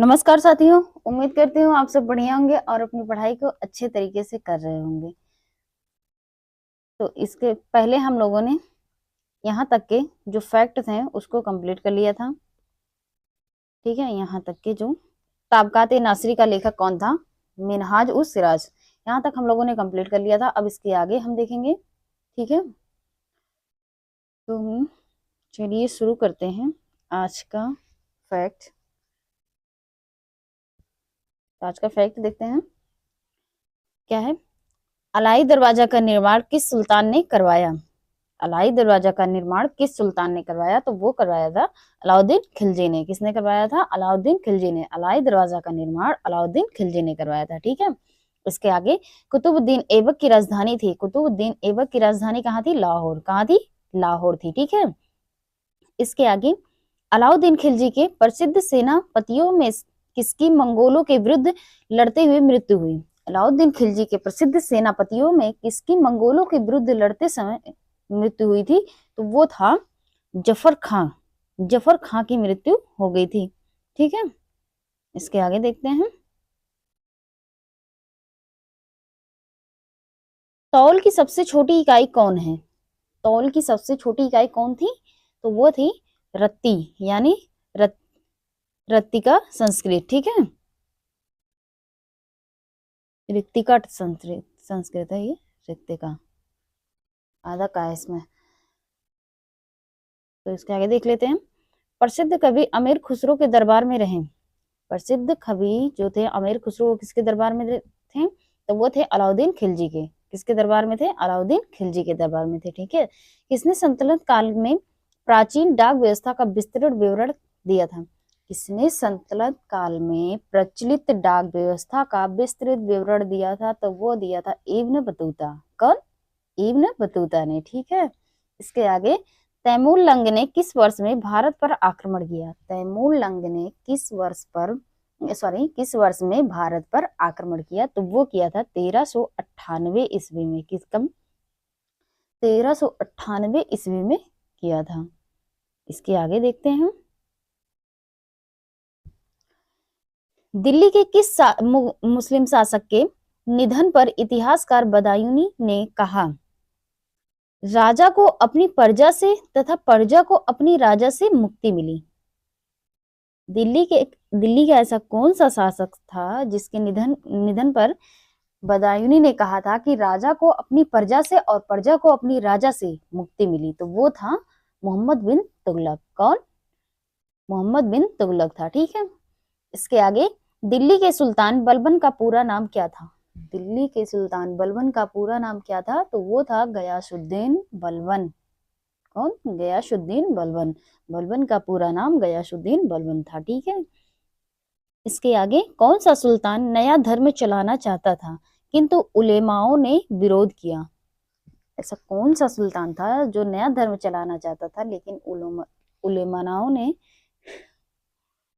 नमस्कार साथियों, उम्मीद करती हूँ आप सब बढ़िया होंगे और अपनी पढ़ाई को अच्छे तरीके से कर रहे होंगे। तो इसके पहले हम लोगों ने यहाँ तक के जो फैक्ट थे उसको कंप्लीट कर लिया था। ठीक है, यहाँ तक के जो ताबकात नासरी का लेखक कौन था, मिनहाज उस सिराज, यहाँ तक हम लोगों ने कंप्लीट कर लिया था। अब इसके आगे हम देखेंगे। ठीक है, तो हम चलिए शुरू करते हैं आज का फैक्ट। आज का फैक्ट देखते हैं क्या है। अलाई दरवाजा का निर्माण किस सुल्तान ने करवाया? अलाई दरवाजा का निर्माण किस सुल्तान ने करवाया? तो वो करवाया था अलाउद्दीन खिलजी ने। किसने करवाया था? अलाउद्दीन खिलजी ने। अलाई दरवाजा का निर्माण अलाउद्दीन खिलजी ने करवाया था। ठीक है, इसके आगे कुतुबुद्दीन ऐबक की राजधानी थी। कुतुबुद्दीन ऐबक की राजधानी कहाँ थी? लाहौर। कहाँ थी? लाहौर थी। ठीक है, इसके आगे अलाउद्दीन खिलजी के प्रसिद्ध सेनापतियों में किसकी मंगोलों के विरुद्ध लड़ते हुए मृत्यु हुई? अलाउद्दीन खिलजी के प्रसिद्ध सेनापतियों में किसकी मंगोलों के विरुद्ध लड़ते समय मृत्यु हुई थी? तो वो था जफर खां। जफर खां की मृत्यु हो गई थी। ठीक है, इसके आगे देखते हैं। तौल की सबसे छोटी इकाई कौन है? तौल की सबसे छोटी इकाई कौन थी? तो वो थी रत्ती, यानी रत्ती का संस्कृत। ठीक है, रिक्तिका संस्कृत संस्कृत है ये, रिक्तिका आधा का है इसमें। तो इसके आगे देख लेते हैं। प्रसिद्ध कवि अमीर खुसरो के दरबार में रहे। प्रसिद्ध कवि जो थे अमीर खुसरो, वो किसके दरबार में थे? तो वो थे अलाउद्दीन खिलजी के। किसके दरबार में थे? अलाउद्दीन खिलजी के दरबार में थे। ठीक है, किसने संतुलित काल में प्राचीन डाक व्यवस्था का विस्तृत विवरण दिया था? किसने संतुलित काल में प्रचलित डाक व्यवस्था का विस्तृत विवरण दिया था? तो वो दिया था इब्न बतूता। कौन? इब्न बतूता ने। ठीक है, इसके आगे तैमूर लंग ने किस वर्ष में भारत पर आक्रमण किया? तैमूर लंग ने किस वर्ष में भारत पर आक्रमण किया? तो वो किया था 1398 ईस्वी में। किस कम 1398 ईस्वी में किया था। इसके आगे देखते हैं। दिल्ली के किस मुस्लिम शासक के निधन पर इतिहासकार बदायूनी ने कहा, राजा को अपनी प्रजा से तथा प्रजा को अपनी राजा से मुक्ति मिली? दिल्ली का ऐसा कौन सा शासक था जिसके निधन पर बदायूनी ने कहा था कि राजा को अपनी प्रजा से और प्रजा को अपनी राजा से मुक्ति मिली? तो वो था मोहम्मद बिन तुगलक। कौन? मोहम्मद बिन तुगलक था। ठीक है, इसके आगे दिल्ली के सुल्तान बलबन का पूरा नाम क्या था? दिल्ली के सुल्तान बलबन का पूरा नाम क्या था? तो वो था गयासुद्दीन बलबन। कौन? गयासुद्दीन बलबन। बलबन का पूरा नाम गयासुद्दीन बलबन था। ठीक है, इसके आगे कौन सा सुल्तान नया धर्म चलाना चाहता था किंतु उलेमाओं ने विरोध किया? ऐसा कौन सा सुल्तान था जो नया धर्म चलाना चाहता था लेकिन उलेमाओं ने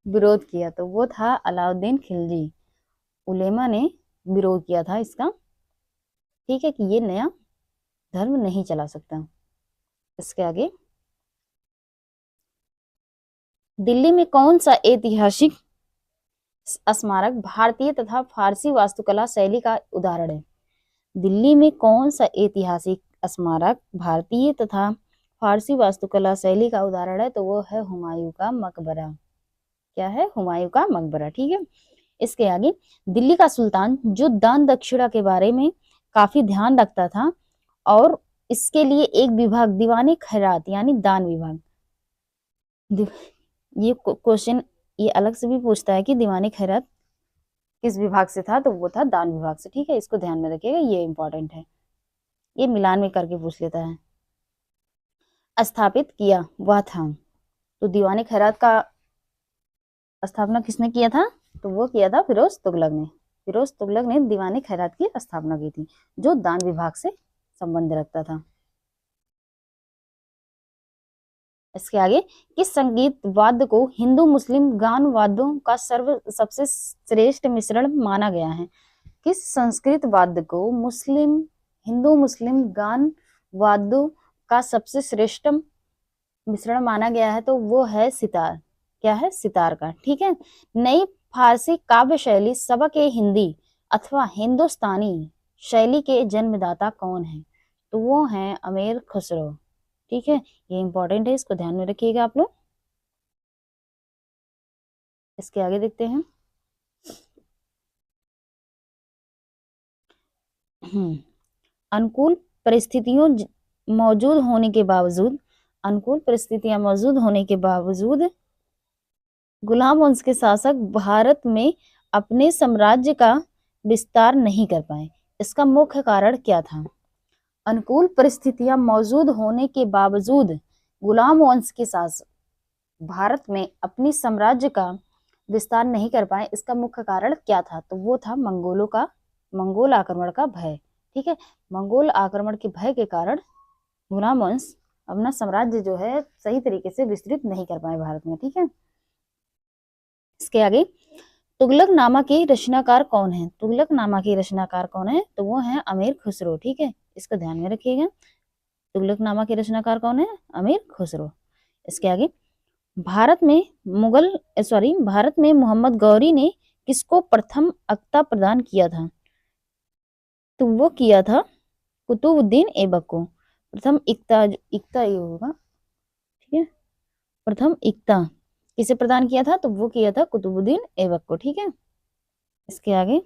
विरोध किया? तो वो था अलाउद्दीन खिलजी। उलेमा ने विरोध किया था इसका। ठीक है, कि ये नया धर्म नहीं चला सकता। इसके आगे दिल्ली में कौन सा ऐतिहासिक स्मारक भारतीय तथा फारसी वास्तुकला शैली का उदाहरण है? दिल्ली में कौन सा ऐतिहासिक स्मारक भारतीय तथा फारसी वास्तुकला शैली का उदाहरण है? तो वो है हुमायूं का मकबरा। क्या है? हुमायूं का मकबरा। ठीक है, इसके आगे दिल्ली का सुल्तान जो दान दक्षिणा के बारे में काफी ध्यान रखता था और इसके लिए एक विभाग दीवाने खैरात यानी दान विभाग, ये क्वेश्चन ये अलग से भी पूछता है कि दीवाने खैरात किस विभाग से था? तो वो था दान विभाग से। ठीक है, इसको ध्यान में रखिएगा, ये इंपॉर्टेंट है, ये मिलान में करके पूछ लेता है। स्थापित किया वह था, तो दीवाने खैरात का स्थापना किसने किया था? तो वो किया था फिरोज तुगलक ने। फिरोज तुगलक ने दीवाने खैरात की स्थापना की थी, जो दान विभाग से संबंध रखता था। इसके आगे किस संगीत वाद्य को हिंदू मुस्लिम गान वाद्यों का सबसे श्रेष्ठ मिश्रण माना गया है? किस संस्कृत वाद्य को हिंदू मुस्लिम गान वाद्यों का सबसे श्रेष्ठ मिश्रण माना गया है? तो वो है सितार। क्या है, सितार का। ठीक है। नई फारसी काव्य शैली सबक ए हिंदी अथवा हिंदुस्तानी शैली के जन्मदाता कौन है? तो वो हैं अमीर खुसरो। ठीक है, ये इंपॉर्टेंट है, इसको ध्यान में रखिएगा आप लोग। इसके आगे देखते हैं। अनुकूल परिस्थितियों मौजूद होने के बावजूद, अनुकूल परिस्थितियां मौजूद होने के बावजूद गुलाम वंश के शासक भारत में अपने साम्राज्य का विस्तार नहीं कर पाए। इसका मुख्य कारण क्या था? अनुकूल परिस्थितियां मौजूद होने के बावजूद गुलाम वंश के शासक भारत में अपनी साम्राज्य का विस्तार नहीं कर पाए। इसका मुख्य कारण क्या था? तो वो था मंगोल आक्रमण का भय। ठीक है, मंगोल आक्रमण के भय के कारण गुलाम वंश अपना साम्राज्य जो है सही तरीके से विस्तृत नहीं कर पाए भारत में। ठीक है, इसके आगे तुगलकनामा के रचनाकार कौन है? तुगलकनामा के रचनाकार कौन है? तो वो है अमीर खुसरो। ठीक है, इसको ध्यान में रखिएगा। तुगलकनामा के रचनाकार कौन है? अमीर खुसरो। इसके आगे भारत में मोहम्मद गौरी ने किसको प्रथम अक्ता प्रदान किया था? तो वो किया था कुतुबुद्दीन ऐबक को। प्रथम इक्ता ये होगा। ठीक है, प्रथम इक्ता किसे प्रदान किया था? तो वो किया था कुतुबुद्दीन ऐबक को। ठीक है, इसके आगे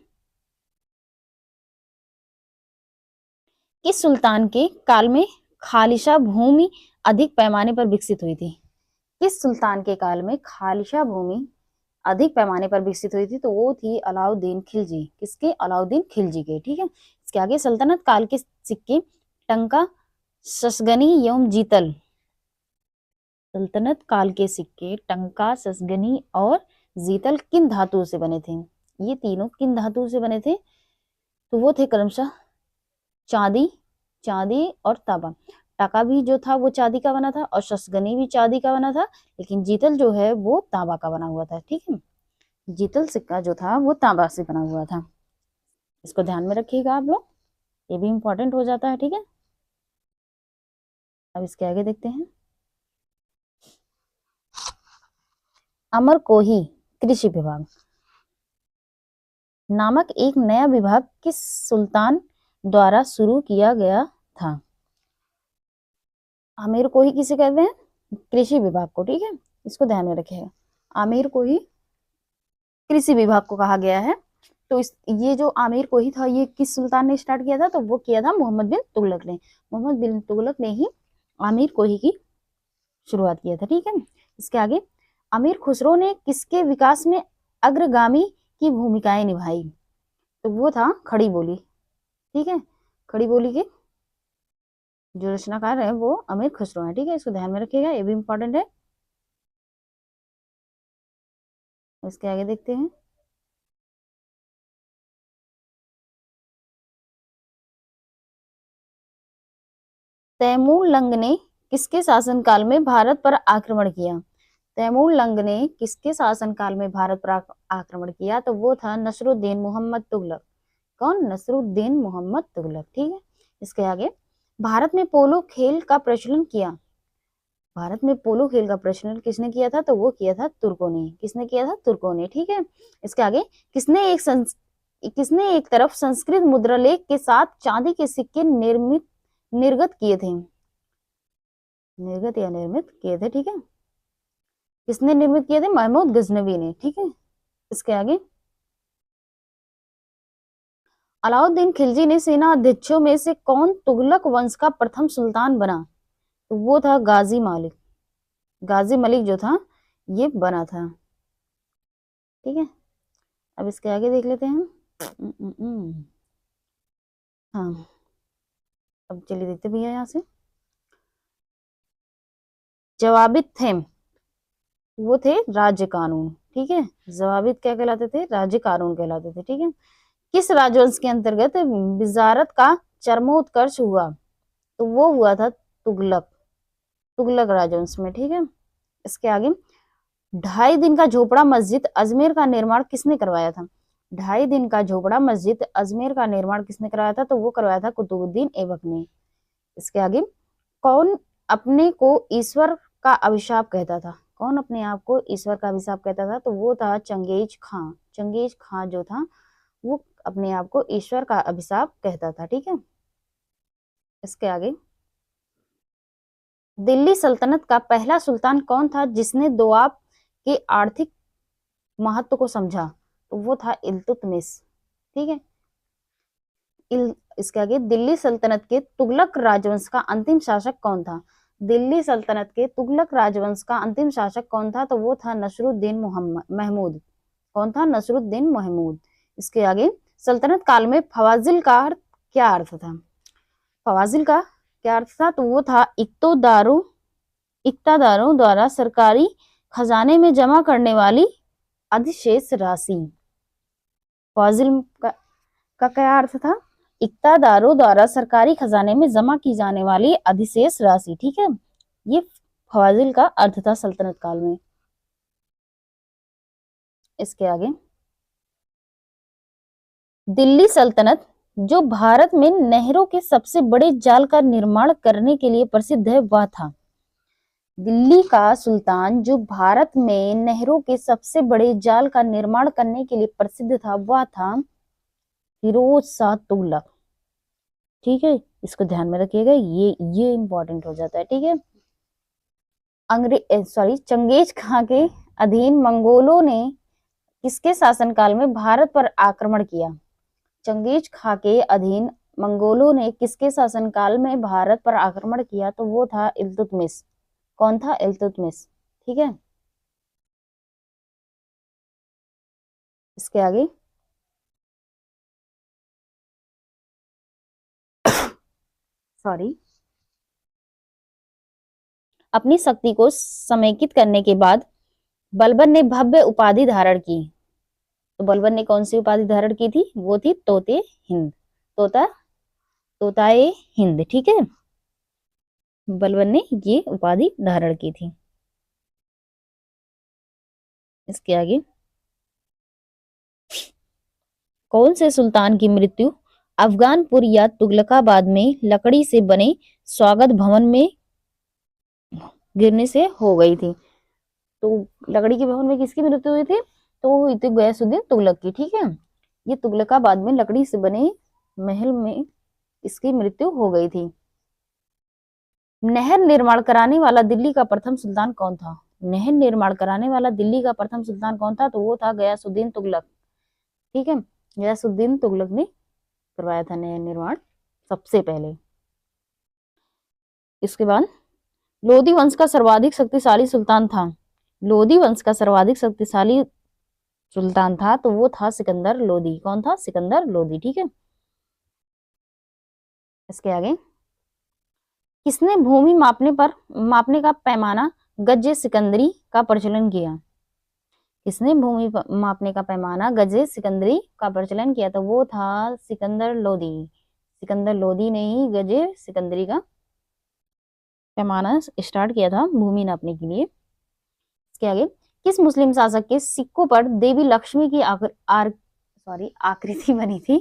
किस सुल्तान के काल में खालिशा भूमि अधिक पैमाने पर विकसित हुई थी? किस सुल्तान के काल में खालिशा भूमि अधिक पैमाने पर विकसित हुई थी? तो वो थी अलाउद्दीन खिलजी। किसके? अलाउद्दीन खिलजी के। ठीक है, इसके आगे सल्तनत काल के सिक्के टंका, ससगनी एवं जीतल। सल्तनत काल के सिक्के टंका, ससगनी और जीतल किन धातुओं से बने थे? ये तीनों किन धातुओं से बने थे? तो वो थे क्रमशः चांदी और तांबा। टाका भी जो था वो चांदी का बना था और ससगनी भी चांदी का बना था, लेकिन जीतल जो है वो तांबा का बना हुआ था। ठीक है, जीतल सिक्का जो था वो तांबा से बना हुआ था। इसको ध्यान में रखिएगा आप लोग, ये भी इंपॉर्टेंट हो जाता है। ठीक है, अब इसके आगे देखते हैं। अमरकोही कृषि विभाग नामक एक नया विभाग किस सुल्तान द्वारा शुरू किया गया था? अमीरकोही किसे कहते हैं? कृषि विभाग को। ठीक है, इसको ध्यान में रखिएगा। अमीरकोही कृषि विभाग को कहा गया है। तो ये जो अमीरकोही था ये किस सुल्तान ने स्टार्ट किया था? तो वो किया था मोहम्मद बिन तुगलक ने। मोहम्मद बिन तुगलक ने ही अमीरकोही की शुरुआत किया था। ठीक है, इसके आगे अमीर खुसरो ने किसके विकास में अग्रगामी की भूमिकाएं निभाई? तो वो था खड़ी बोली। ठीक है, खड़ी बोली के जो रचनाकार है वो अमीर खुसरो है। ठीक है, इसको ध्यान में रखिएगा, ये भी इंपॉर्टेंट है। इसके आगे देखते हैं। तैमूर लंग ने किसके शासनकाल में भारत पर आक्रमण किया? तैमूर लंग ने किसके शासनकाल में भारत पर आक्रमण किया? तो वो था नसरुद्दीन मोहम्मद तुगलक। कौन? नसरुद्दीन मोहम्मद तुगलक। ठीक है, इसके आगे भारत में पोलो खेल का प्रचलन किया। भारत में पोलो खेल का प्रचलन किसने किया था? तो वो किया था तुर्कों ने। किसने किया था? तुर्कों ने। ठीक है, इसके आगे किसने एक तरफ संस्कृत मुद्रालेख के साथ चांदी के सिक्के निर्गत किए थे? निर्गत या निर्मित किए थे। ठीक है, किसने निर्मित किए थे? महमूद गजनवी ने। ठीक है, इसके आगे अलाउद्दीन खिलजी ने सेना अध्यक्षों में से कौन तुगलक वंश का प्रथम सुल्तान बना? तो वो था गाजी मलिक। गाजी मलिक जो था ये बना था। ठीक है, अब इसके आगे देख लेते हैं। हाँ, अब चलिए देखते भैया यहाँ से। जवाबित थे वो थे राज्य कानून। ठीक है, जवाबित क्या कहलाते थे? राज्य कानून कहलाते थे। ठीक है, किस राजवंश के अंतर्गत विजारत का चरमोत्कर्ष हुआ? तो वो हुआ था तुगलक राजवंश में। ठीक है, इसके आगे 2.5 दिन का झोपड़ा मस्जिद अजमेर का निर्माण किसने करवाया था? 2.5 दिन का झोपड़ा मस्जिद अजमेर का निर्माण किसने करवाया था? तो वो करवाया था कुतुबुद्दीन ऐबक ने। इसके आगे कौन अपने को ईश्वर का अभिशाप कहता था? कौन अपने आप को ईश्वर का अभिशाप कहता था? तो वो था चंगेज खां। चंगेज खां जो था वो अपने आप को ईश्वर का अभिशाप कहता था। ठीक है, इसके आगे, दिल्ली सल्तनत का पहला सुल्तान कौन था जिसने दोआब के आर्थिक महत्व को समझा? तो वो था इल्तुतमिश। ठीक है, इसके आगे, दिल्ली सल्तनत के तुगलक राजवंश का अंतिम शासक कौन था? दिल्ली सल्तनत के तुगलक राजवंश का अंतिम शासक कौन था? तो वो था नसरुद्दीन महमूद। कौन था? नसरुद्दीन महमूद। इसके आगे, सल्तनत काल में फवाजिल का क्या अर्थ था? फवाजिल का क्या अर्थ था? तो वो था इक्तादारों द्वारा सरकारी खजाने में जमा करने वाली अधिशेष राशि। फवाजिल का क्या अर्थ था? इक्तादारों द्वारा सरकारी खजाने में जमा की जाने वाली अधिशेष राशि। ठीक है, ये फवाजिल का अर्थ था सल्तनत काल में। इसके आगे, दिल्ली सल्तनत जो भारत में नहरों के सबसे बड़े जाल का निर्माण करने के लिए प्रसिद्ध है वह था? दिल्ली का सुल्तान जो भारत में नहरों के सबसे बड़े जाल का निर्माण करने के लिए प्रसिद्ध था वह था फिरोज शाह तुगलक। ठीक है, इसको ध्यान में रखिएगा, ये इंपॉर्टेंट हो जाता है। ठीक है, चंगेज खां के अधीन मंगोलों ने किसके शासनकाल में भारत पर आक्रमण किया? चंगेज खां के अधीन मंगोलों ने किसके शासनकाल में भारत पर आक्रमण किया? तो वो था इल्तुतमिश। कौन था? इल्तुतमिश। ठीक है, इसके आगे, सॉरी, अपनी शक्ति को समेकित करने के बाद बलबन ने भव्य उपाधि धारण की। तो बलबन ने कौन सी उपाधि धारण की थी? वो थी तोते हिंद। तोताए हिंद। ठीक है, बलबन ने ये उपाधि धारण की थी। इसके आगे, कौन से सुल्तान की मृत्यु अफगानपुर या तुगलकाबाद में लकड़ी से बने स्वागत भवन में गिरने से हो गई थी? तो लकड़ी के भवन में किसकी मृत्यु हुई थी? तो हुई थी गयासुद्दीन तुगलक की। ठीक है, ये तुगलकाबाद में लकड़ी से बने महल में इसकी मृत्यु हो गई थी। नहर निर्माण कराने वाला दिल्ली का प्रथम सुल्तान कौन था? नहर निर्माण कराने वाला दिल्ली का प्रथम सुल्तान कौन था? तो वो था गयासुद्दीन तुगलक। ठीक है, गयासुद्दीन तुगलक ने करवाया था नहर निर्माण सबसे पहले। इसके बाद, लोधी वंश का सर्वाधिक शक्तिशाली सुल्तान था। लोधी वंश का सर्वाधिक शक्तिशाली सुल्तान था तो वो था सिकंदर लोधी। कौन था? सिकंदर लोधी। ठीक है, इसके आगे, किसने भूमि मापने का पैमाना गज सिकंदरी का प्रचलन किया? किसने भूमि मापने का पैमाना गज सिकंदरी का प्रचलन किया? तो वो था सिकंदर लोधी। सिकंदर लोधी ने ही गज सिकंदरी का पैमाना स्टार्ट किया था भूमि नापने के लिए। इसके आगे, किस मुस्लिम शासक के सिक्कों पर देवी लक्ष्मी की आकृति बनी थी?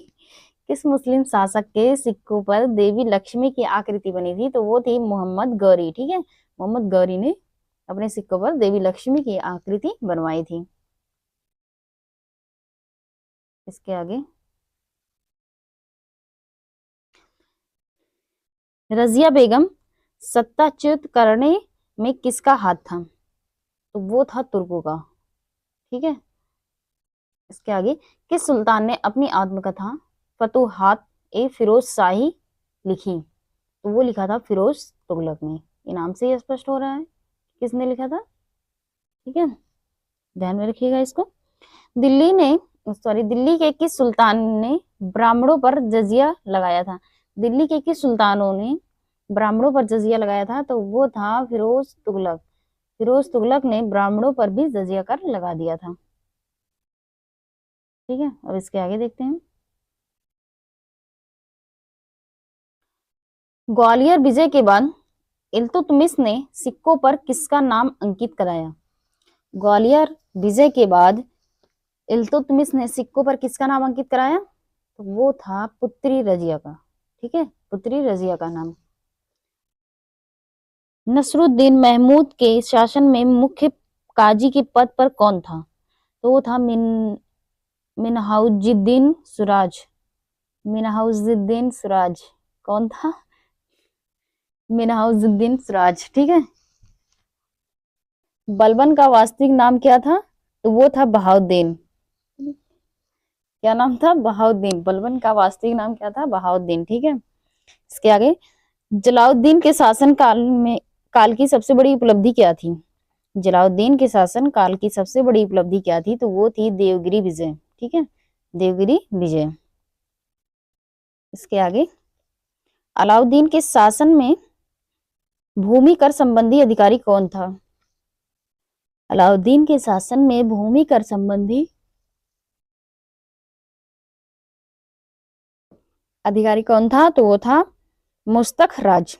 किस मुस्लिम शासक के सिक्कों पर देवी लक्ष्मी की आकृति बनी थी? तो वो थी मोहम्मद गौरी। ठीक है, मोहम्मद गौरी ने अपने सिक्कों पर देवी लक्ष्मी की आकृति बनवाई थी। इसके आगे, रजिया बेगम सत्ताच्युत करने में किसका हाथ था? तो वो था तुर्कों का। ठीक है, इसके आगे, किस सुल्तान ने अपनी आत्मकथा फतुहात ए फिरोज शाही लिखी? तो वो लिखा था फिरोज तुगलक ने। ये नाम से ही स्पष्ट हो रहा है किसने लिखा था। ठीक है, ध्यान में रखिएगा इसको। दिल्ली के किस सुल्तान ने ब्राह्मणों पर जजिया लगाया था? दिल्ली के किस सुल्तानों ने ब्राह्मणों पर जजिया लगाया था? तो वो था फिरोज तुगलक। फिरोज तुगलक ने ब्राह्मणों पर भी जजिया कर लगा दिया था। ठीक है, अब इसके आगे देखते हैं। ग्वालियर विजय के बाद इल्तुतमिश ने सिक्कों पर किसका नाम अंकित कराया? ग्वालियर विजय के बाद इल्तुतमिश ने सिक्कों पर किसका नाम अंकित कराया? तो वो था पुत्री रजिया का। ठीक है, पुत्री रजिया का नाम। नसरुद्दीन महमूद के शासन में मुख्य काजी के पद पर कौन था? तो वो था मिनहाउजुद्दीन सुराज। मिनहाउजुद्दीन सुराज कौन था? मिनहाउजुद्दीन सुराज, ठीक है। बलबन का वास्तविक नाम क्या था? तो वो था बहाउद्दीन। क्या नाम था? बहाउद्दीन। बलबन का वास्तविक नाम क्या था? बहाउद्दीन, ठीक है। इसके आगे, जलाउद्दीन के शासन काल की सबसे बड़ी उपलब्धि क्या थी? जलाउद्दीन के शासन काल की सबसे बड़ी उपलब्धि क्या थी? तो वो थी देवगिरी विजय, ठीक है, देवगिरी विजय। इसके आगे, अलाउद्दीन के शासन में भूमि कर संबंधी अधिकारी कौन था? अलाउद्दीन के शासन में भूमि कर संबंधी अधिकारी कौन था? तो वो था मुस्तक राज।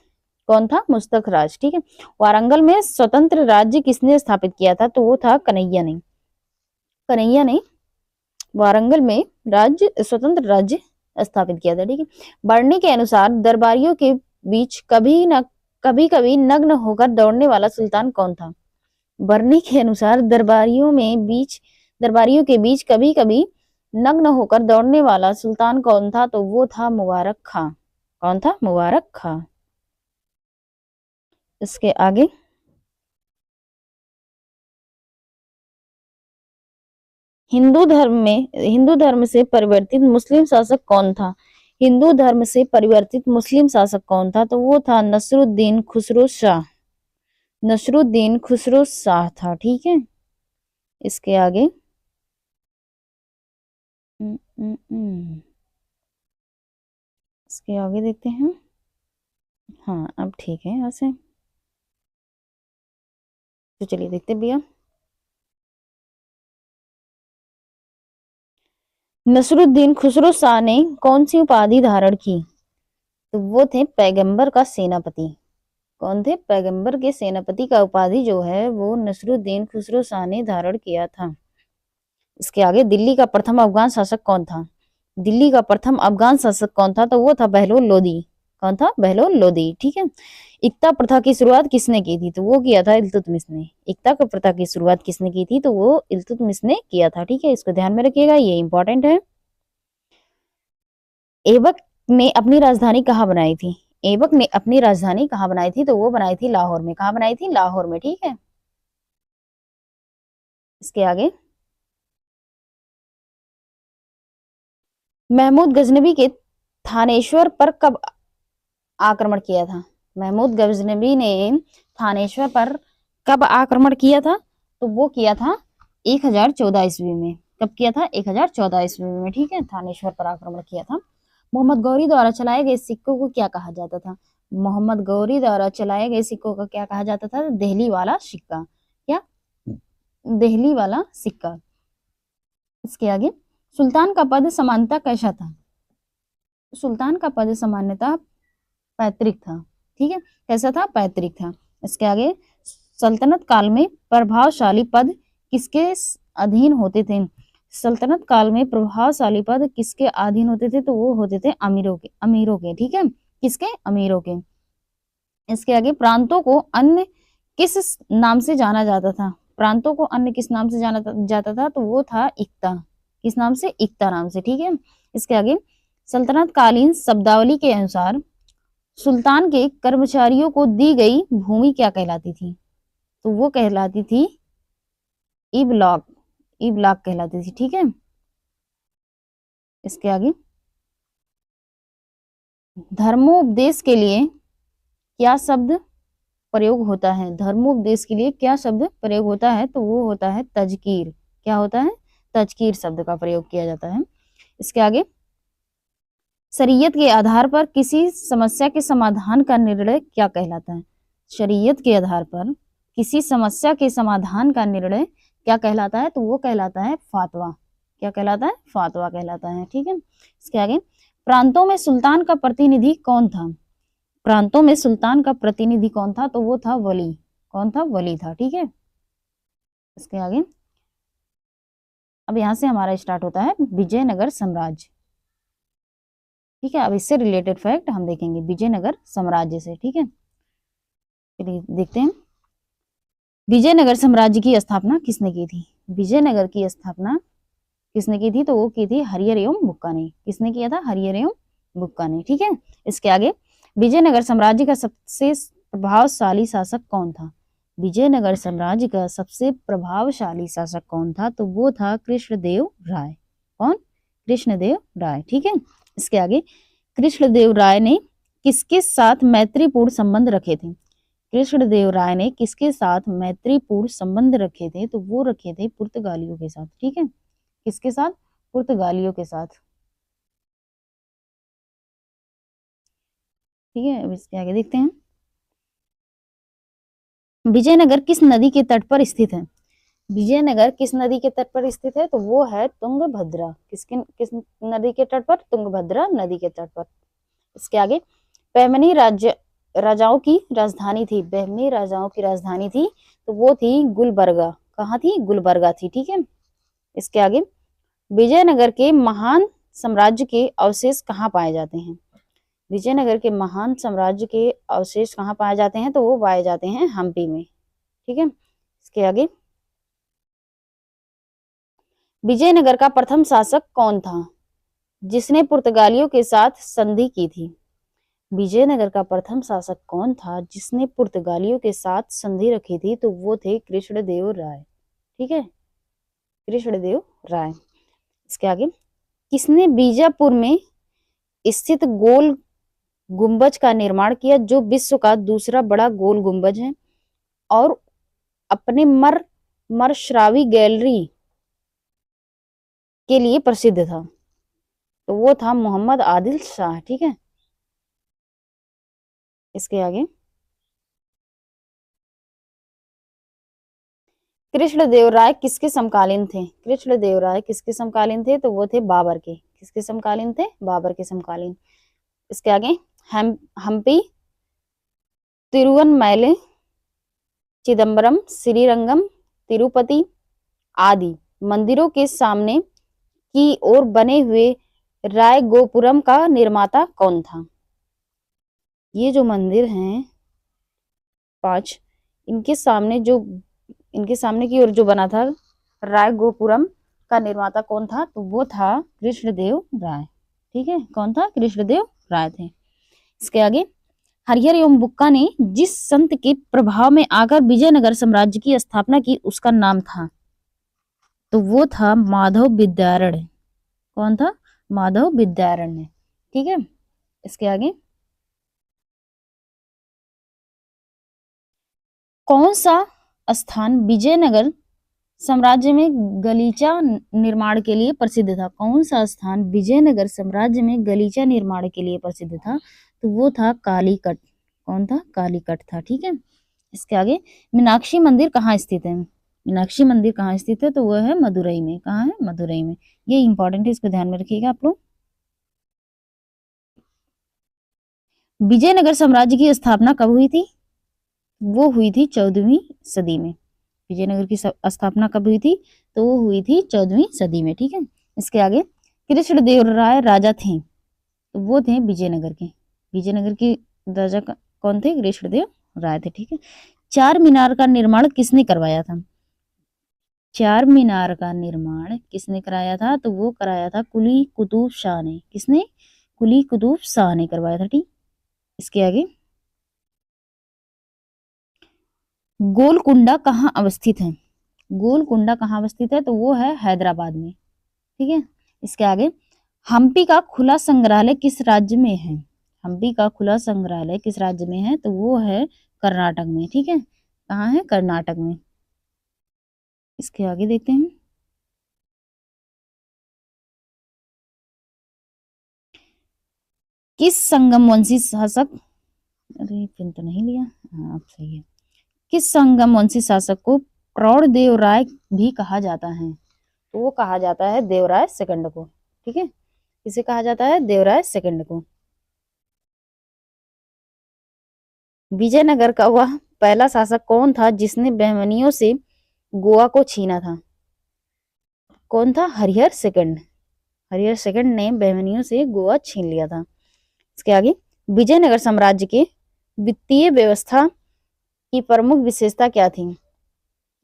कौन था? मुस्तक राज, ठीक है। वारंगल में स्वतंत्र राज्य किसने स्थापित किया था? तो वो था कन्हैया ने। कन्हैया ने वारंगल में स्वतंत्र राज्य स्थापित किया था, ठीक है। बर्नी के अनुसार दरबारियों के बीच कभी कभी नग्न होकर दौड़ने वाला सुल्तान कौन था? बर्नी के अनुसार दरबारियों के बीच कभी कभी नग्न होकर दौड़ने वाला सुल्तान कौन था? तो वो था मुबारक खां। कौन था? मुबारक खां। इसके आगे, हिंदू धर्म से परिवर्तित मुस्लिम शासक कौन था? हिंदू धर्म से परिवर्तित मुस्लिम शासक कौन था? तो वो था नसरुद्दीन खुसरो शाह। नसरुद्दीन खुसरो शाह था, ठीक है। इसके आगे, इसके आगे देखते हैं। हाँ, अब ठीक है यहाँ से। तो चलिए देखते हैं भैया। नसरुद्दीन खुसरो शाह ने कौन सी उपाधि धारण की? तो वो थे पैगंबर का सेनापति। कौन थे? पैगंबर के सेनापति का उपाधि जो है वो नसरुद्दीन खुसरो शाह ने धारण किया था। इसके आगे, दिल्ली का प्रथम अफगान शासक कौन था? दिल्ली का प्रथम अफगान शासक कौन था? तो वो था बहलोल लोदी। कौन था? बहलोल लोदी, ठीक है। इक्ता प्रथा की शुरुआत किसने की थी? तो वो किया था इल्तुतमिश ने। इक्ता की प्रथा की शुरुआत किसने की थी? तो वो इल्तुतमिश ने किया था, ठीक है। इसको ध्यान में रखिएगा, ये इंपॉर्टेंट है। ऐबक ने अपनी राजधानी कहाँ बनाई थी? ऐबक ने अपनी राजधानी कहाँ बनाई थी? तो वो बनाई थी लाहौर में। कहाँ बनाई थी? लाहौर में, ठीक है। इसके आगे, महमूद गजनबी के थानेश्वर पर कब आक्रमण किया था? महमूद गजनबी ने थानेश्वर पर कब आक्रमण किया था? तो वो किया था 1014 ईस्वी में। कब किया था? 1014 ईस्वी में, ठीक है। थानेश्वर पर आक्रमण किया था। मोहम्मद गौरी द्वारा चलाए गए सिक्कों को क्या कहा जाता था? मोहम्मद गौरी द्वारा चलाए गए सिक्कों को क्या कहा जाता था? देहली वाला सिक्का। क्या? देहली वाला सिक्का। इसके आगे, सुल्तान का पद सामान्यतः कैसा था? सुल्तान का पद सामान्यतः पैतृक था, ठीक है। कैसा था? पैतृक था। इसके आगे, सल्तनत काल में प्रभावशाली पद किसके अधीन होते थे? सल्तनत काल में प्रभावशाली पद किसके अधीन होते थे? तो वो होते थे अमीरों के, ठीक है। किसके? अमीरों के। इसके आगे, प्रांतों को अन्य किस नाम से जाना जाता था? प्रांतों को अन्य किस नाम से जाना जाता था? तो वो था इक्ता। किस नाम से? इक्ता नाम से, ठीक है। इसके आगे, सल्तनत कालीन शब्दावली के अनुसार सुल्तान के कर्मचारियों को दी गई भूमि क्या कहलाती थी? तो वो कहलाती थी इबलॉक। इबलॉक कहलाती थी, ठीक है। इसके आगे, धर्मोपदेश के लिए क्या शब्द प्रयोग होता है? धर्मोपदेश के लिए क्या शब्द प्रयोग होता है? तो वो होता है तजकीर। क्या होता है? तजकीर शब्द का प्रयोग किया जाता है। इसके आगे, शरीयत के आधार पर किसी समस्या के समाधान का निर्णय क्या कहलाता है? शरीयत के आधार पर किसी समस्या के समाधान का निर्णय क्या कहलाता है? तो वो कहलाता है फातवा। क्या कहलाता है? फातवा कहलाता है, ठीक है। इसके आगे, प्रांतों में सुल्तान का प्रतिनिधि कौन था? प्रांतों में सुल्तान का प्रतिनिधि कौन था? तो वो था वली। कौन था? वली था, ठीक है। इसके आगे, अब यहां से हमारा स्टार्ट होता है विजयनगर साम्राज्य, ठीक है। अब इससे रिलेटेड फैक्ट हम देखेंगे विजयनगर साम्राज्य से, ठीक है। चलिए देखते हैं। विजयनगर साम्राज्य की स्थापना किसने की थी? विजयनगर की स्थापना किसने की थी? तो वो की थी हरिहर एवं बुक्का ने। किसने किया था? हरिहर एवं बुक्का ने। ठीक है, इसके आगे विजयनगर साम्राज्य का सबसे प्रभावशाली शासक कौन था? विजयनगर साम्राज्य का सबसे प्रभावशाली शासक कौन था? तो वो था कृष्णदेव राय। कौन? कृष्णदेव राय। ठीक है, इसके आगे कृष्णदेव राय ने किसके साथ मैत्रीपूर्ण संबंध रखे थे? कृष्णदेव राय ने किसके साथ मैत्रीपूर्ण संबंध रखे थे? तो वो रखे थे पुर्तगालियों के साथ। ठीक है, किसके साथ? पुर्तगालियों के साथ। ठीक है, अब इसके आगे देखते हैं। विजयनगर किस नदी के तट पर स्थित है? विजयनगर किस नदी के तट पर स्थित है? तो वो है तुंगभद्रा। किस नदी के तट पर? तुंगभद्रा नदी के तट पर। इसके आगे बहमनी राजाओं की राजधानी थी। बहमनी राजाओं की राजधानी थी तो वो थी गुलबर्गा। कहाँ थी? गुलबर्गा थी। ठीक है, इसके आगे विजयनगर के महान साम्राज्य के अवशेष कहाँ पाए जाते हैं? विजयनगर के महान साम्राज्य के अवशेष कहाँ पाए जाते हैं? तो वो पाए जाते हैं हम्पी में। ठीक है, इसके आगे विजयनगर का प्रथम शासक कौन था जिसने पुर्तगालियों के साथ संधि की थी? विजयनगर का प्रथम शासक कौन था जिसने पुर्तगालियों के साथ संधि रखी थी? तो वो थे कृष्णदेव राय। ठीक है, कृष्णदेव राय। इसके आगे किसने बीजापुर में स्थित गोल गुंबज का निर्माण किया जो विश्व का दूसरा बड़ा गोल गुंबज है और अपने मरश्रावी गैलरी के लिए प्रसिद्ध था? तो वो था मोहम्मद आदिल शाह। ठीक है, इसके आगे कृष्णदेव राय किसके समकालीन थे? कृष्णदेव राय किसके समकालीन थे? तो वो थे बाबर के। किसके समकालीन थे? बाबर के समकालीन। इसके आगे हम्पी, तिरुवनमैले, चिदम्बरम, श्रीरंगम, तिरुपति आदि मंदिरों के सामने की ओर बने हुए राय गोपुरम का निर्माता कौन था? ये जो मंदिर हैं 5, इनके सामने की ओर जो बना था राय गोपुरम का निर्माता कौन था? तो वो था कृष्णदेव राय। ठीक है, कौन था? कृष्णदेव राय थे। इसके आगे हरिहर एवं बुक्का ने जिस संत के प्रभाव में आकर विजयनगर साम्राज्य की स्थापना की उसका नाम था? तो वो था माधव विद्यारण्य। कौन था? माधव विद्यारण्य। ठीक है, इसके आगे कौन सा स्थान विजयनगर साम्राज्य में गलीचा निर्माण के लिए प्रसिद्ध था? कौन सा स्थान विजयनगर साम्राज्य में गलीचा निर्माण के लिए प्रसिद्ध था? तो वो था कालीकट। कौन था? कालीकट था। ठीक है, इसके आगे मीनाक्षी मंदिर कहाँ स्थित है? मीनाक्षी मंदिर कहाँ स्थित है? तो वह है मदुरई में। कहाँ है? मदुरई में। ये इंपॉर्टेंट है, इसको ध्यान में रखिएगा आप लोग। विजयनगर साम्राज्य की स्थापना कब हुई थी? वो हुई थी 14वीं सदी में। विजयनगर की स्थापना कब हुई थी? तो वो हुई थी 14वीं सदी में। ठीक है, इसके आगे कृष्णदेव राय राजा थे तो वो थे विजयनगर के। विजयनगर की राजा कौन थे? कृष्णदेव राय थे। ठीक है, चार मीनार का निर्माण किसने करवाया था? चार मीनार का निर्माण किसने कराया था? तो वो कराया था कुली कुतुब शाह ने। किसने? कुली कुतुब शाह ने करवाया था। ठीक, इसके आगे गोलकुंडा कहाँ अवस्थित है? गोलकुंडा कहाँ अवस्थित है? तो वो है हैदराबाद में। ठीक है, इसके आगे हम्पी का खुला संग्रहालय किस राज्य में है? हम्पी का खुला संग्रहालय किस राज्य में है? तो वो है कर्नाटक में। ठीक है, कहाँ है? कर्नाटक में। इसके आगे देखते हैं। किस संगमवंशी शासक, अरे पेन तो नहीं लिया, हाँ अब सही है। किस संगमवंशी शासक को प्रौढ़ देवराय भी कहा जाता है? तो वो कहा जाता है देवराय सेकंड को। ठीक है, किसे कहा जाता है? देवराय सेकंड को। विजयनगर का वह पहला शासक कौन था जिसने बहमनियों से गोवा को छीना था? कौन था? हरिहर सेकंड। हरिहर सेकंड ने बहमनियों से गोवा छीन लिया था। इसके आगे विजयनगर साम्राज्य के वित्तीय व्यवस्था की प्रमुख विशेषता क्या थी?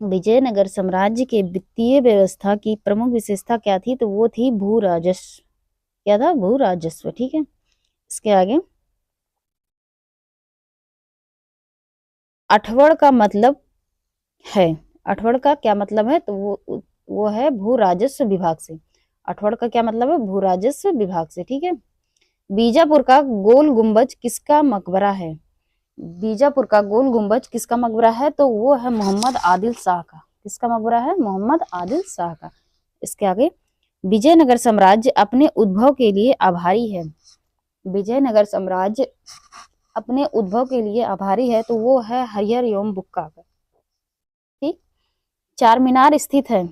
विजयनगर साम्राज्य के वित्तीय व्यवस्था की प्रमुख विशेषता क्या थी? तो वो थी भू राजस्व। क्या था? भू राजस्व। ठीक है, इसके आगे, अठवड़ का मतलब है, अठवड़ का क्या मतलब है? तो वो है भू राजस्व विभाग से। अठवड़ का क्या मतलब है? भू राजस्व विभाग से। ठीक है, बीजापुर का गोल गुंबज किसका मकबरा है? बीजापुर का गोल गुंबज किसका मकबरा है? तो वो है मोहम्मद आदिल शाह का। किसका मकबरा है? मोहम्मद आदिल शाह का। इसके आगे, विजयनगर साम्राज्य अपने उद्भव के लिए आभारी है। विजयनगर साम्राज्य अपने उद्भव के लिए आभारी है, तो वो है हरिहर एवं बुक्का का। ठीक, चार मीनार स्थित है।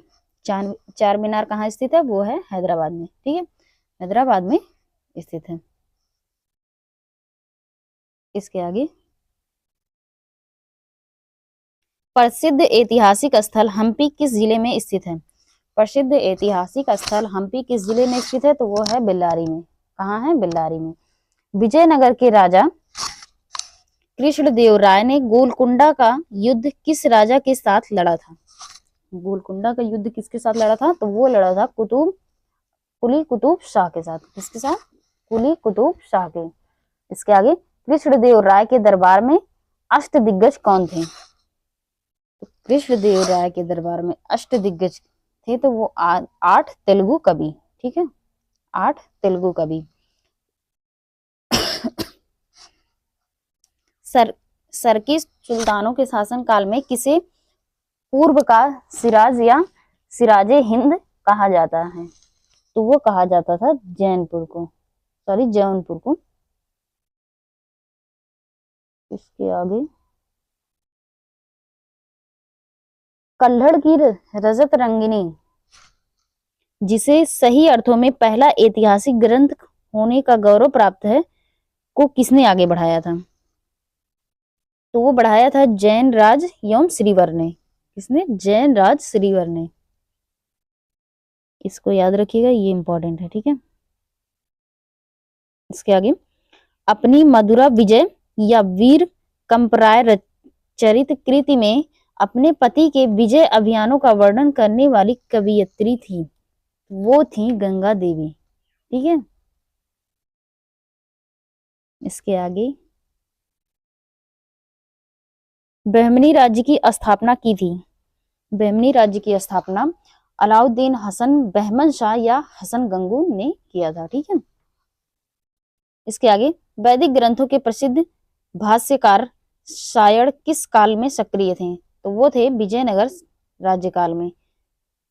चार मीनार कहाँ स्थित है? वो है हैदराबाद में। ठीक है, हैदराबाद में स्थित है। इसके आगे, प्रसिद्ध ऐतिहासिक स्थल हम्पी किस जिले में स्थित है? प्रसिद्ध ऐतिहासिक स्थल हम्पी किस जिले में स्थित है? तो वो है बेल्लारी में। कहाँ है? बेल्लारी में। विजयनगर के राजा कृष्णदेव राय ने गोलकुंडा का युद्ध किस राजा के साथ लड़ा था? गोलकुंडा का युद्ध किसके साथ लड़ा था? तो वो लड़ा था कुली कुतुब शाह के साथ। किसके साथ? कुली कुतुब शाह के। इसके आगे, कृष्णदेव राय के दरबार में अष्टदिग्गज कौन थे? कृष्णदेव राय के दरबार में अष्टदिग्गज थे, तो वो 8 तेलुगु कवि। ठीक है, 8 तेलुगु कवि। सरकी सुल्तानों के शासन काल में किसे पूर्व का सिराज या सिराजे हिंद कहा जाता है? तो वो कहा जाता था जौनपुर को, सॉरी जौनपुर को। इसके आगे, कल्हड़ की रजत रंगिनी, जिसे सही अर्थों में पहला ऐतिहासिक ग्रंथ होने का गौरव प्राप्त है, को किसने आगे बढ़ाया था? तो वो बढ़ाया था जैन राज एवं श्रीवर ने। किसने? जैन राज श्रीवर ने। इसको याद रखिएगा, ये इंपॉर्टेंट है। ठीक है, इसके आगे, अपनी मधुरा विजय या वीर कंपराय चरित कृति में अपने पति के विजय अभियानों का वर्णन करने वाली कवियत्री थी, वो थी गंगा देवी। ठीक है, इसके आगे, बहमनी राज्य की स्थापना की थी। बहमनी राज्य की स्थापना अलाउद्दीन हसन बहमन शाह या हसन गंगू ने किया था। ठीक है, इसके आगे, वैदिक ग्रंथों के प्रसिद्ध भाष्यकार शायद किस काल में सक्रिय थे? तो वो थे विजयनगर राज्यकाल में।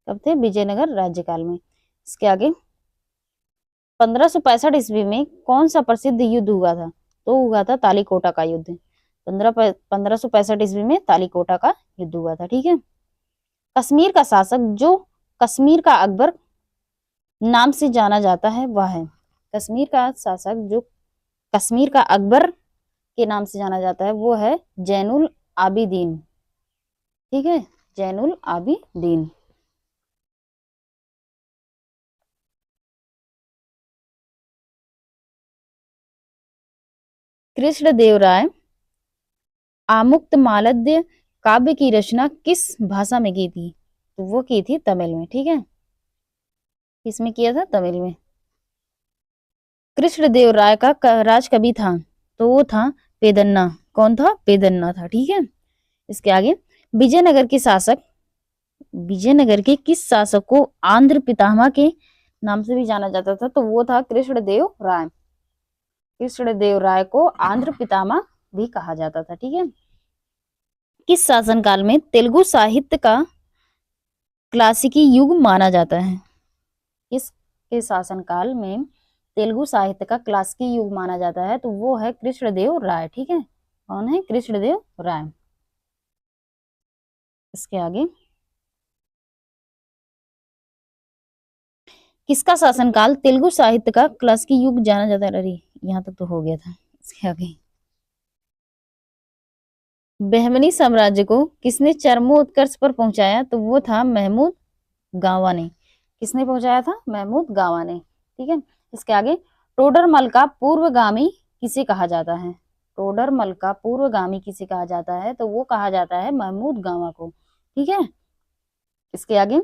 कब थे? विजयनगर राज्यकाल में। इसके आगे, 1565 ईस्वी में कौन सा प्रसिद्ध युद्ध हुआ था? तो हुआ था तालीकोटा का युद्ध। 1565 ईस्वी में तालीकोटा का युद्ध हुआ था। ठीक है, कश्मीर का शासक जो कश्मीर का अकबर नाम से जाना जाता है, वह है। कश्मीर का शासक जो कश्मीर का अकबर के नाम से जाना जाता है, वो है जैनुल आबिदीन। ठीक है, जैनुल आबिदीन। कृष्णदेव राय आमुक्त मालद्य काव्य की रचना किस भाषा में की थी? तो वो की थी तमिल में। ठीक है, किसमें किया था? तमिल में। कृष्णदेव राय का राज कवि था, तो वो था पेदन्ना। कौन था? पेदन्ना था। ठीक है, इसके आगे, विजयनगर के शासक, विजयनगर के किस शासक को आंध्र पितामह के नाम से भी जाना जाता था? तो वो था कृष्णदेव राय। कृष्णदेव राय को आंध्र पितामह भी कहा जाता था। ठीक है, किस शासनकाल में तेलुगु साहित्य का क्लासिकी युग माना जाता है? किसके शासनकाल में तेलुगु साहित्य का क्लासिकी युग माना जाता है? तो वो है कृष्णदेव राय। ठीक है, कौन है? कृष्णदेव राय। इसके आगे, किसका शासनकाल तेलुगु साहित्य का क्लासिकी युग जाना जाता है? अरे यहाँ तक तो हो गया था। इसके आगे, बहमनी साम्राज्य को किसने चरमोत्कर्ष पर पहुंचाया? तो वो था महमूद गावा ने। किसने पहुंचाया था? महमूद गावा ने। ठीक है, इसके आगे, टोडरमल का पूर्वगामी किसे कहा जाता है? टोडरमल का पूर्वगामी किसे कहा जाता है? तो वो कहा जाता है महमूद गावा को। ठीक है। इसके आगे,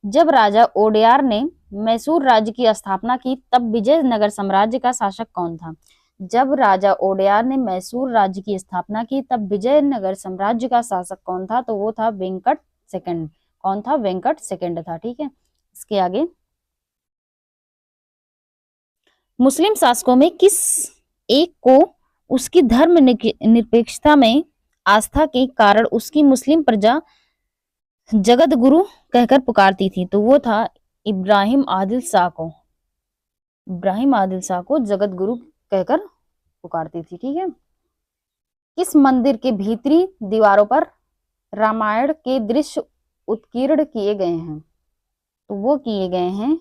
जब राजा ओडेयार ने मैसूर राज्य की स्थापना की तब विजयनगर साम्राज्य का शासक कौन था? जब राजा ओडेयार ने मैसूर राज्य की स्थापना की तब विजयनगर साम्राज्य का शासक कौन था? तो वो था वेंकट सेकंड। कौन था? वेंकट सेकंड था। ठीक है। इसके आगे, मुस्लिम शासकों में किस एक को उसकी धर्म निरपेक्षता में आस्था के कारण उसकी मुस्लिम प्रजा जगत गुरु कहकर पुकारती थी? तो वो था इब्राहिम आदिल शाह को। इब्राहिम आदिल शाह को जगत गुरु कहकर पुकारती थी। ठीक है। किस मंदिर के भीतरी दीवारों पर रामायण के दृश्य उत्कीर्ण किए गए हैं? तो वो किए गए हैं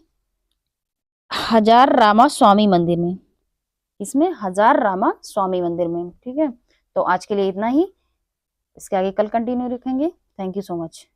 हजार रामा स्वामी मंदिर में। इसमें हजार रामा स्वामी मंदिर में। ठीक है। तो आज के लिए इतना ही। इसके आगे कल कंटिन्यू रखेंगे। Thank you so much.